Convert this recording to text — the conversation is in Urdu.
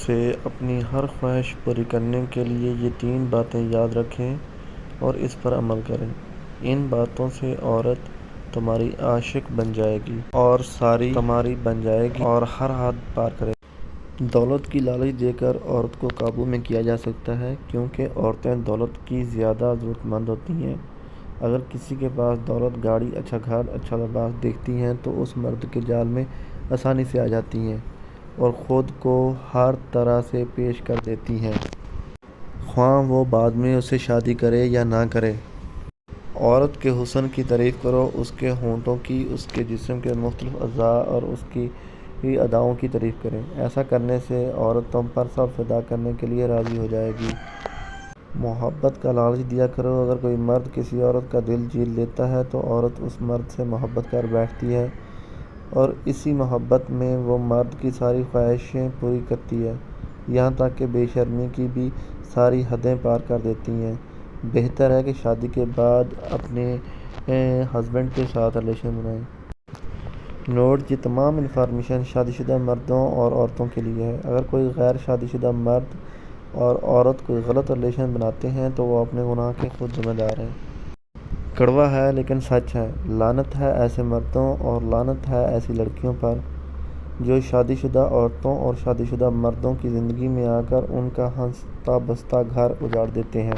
سے اپنی ہر خواہش پوری کرنے کے لیے یہ 3 باتیں یاد رکھیں اور اس پر عمل کریں۔ ان باتوں سے عورت تمہاری عاشق بن جائے گی اور ساری تمہاری بن جائے گی اور ہر حد پار کرے گی۔ دولت کی لالچ دے کر عورت کو قابو میں کیا جا سکتا ہے، کیونکہ عورتیں دولت کی زیادہ ضرورت مند ہوتی ہیں۔ اگر کسی کے پاس دولت، گاڑی، اچھا گھر، اچھا لباس دیکھتی ہیں تو اس مرد کے جال میں آسانی سے آ جاتی ہیں اور خود کو ہر طرح سے پیش کر دیتی ہیں، خواہ وہ بعد میں اس سے شادی کرے یا نہ کرے۔ عورت کے حسن کی تعریف کرو، اس کے ہونٹوں کی، اس کے جسم کے مختلف اعضاء اور اس کی اداؤں کی تعریف کریں۔ ایسا کرنے سے عورت تم پر سب فدا کرنے کے لیے راضی ہو جائے گی۔ محبت کا لالچ دیا کرو، اگر کوئی مرد کسی عورت کا دل جیت لیتا ہے تو عورت اس مرد سے محبت کر بیٹھتی ہے اور اسی محبت میں وہ مرد کی ساری خواہشیں پوری کرتی ہے، یہاں تک کہ بے شرمی کی بھی ساری حدیں پار کر دیتی ہے۔ بہتر ہے کہ شادی کے بعد اپنے ہسبینڈ کے ساتھ ریلیشن بنائیں۔ نوٹ: یہ تمام انفارمیشن شادی شدہ مردوں اور عورتوں کے لیے ہے۔ اگر کوئی غیر شادی شدہ مرد اور عورت کوئی غلط ریلیشن بناتے ہیں تو وہ اپنے گناہ کے خود ذمہ دار ہیں۔ کڑوا ہے لیکن سچ ہے۔ لعنت ہے ایسے مردوں اور لعنت ہے ایسی لڑکیوں پر جو شادی شدہ عورتوں اور شادی شدہ مردوں کی زندگی میں آ کر ان کا ہنستا بستا گھر اجاڑ دیتے ہیں۔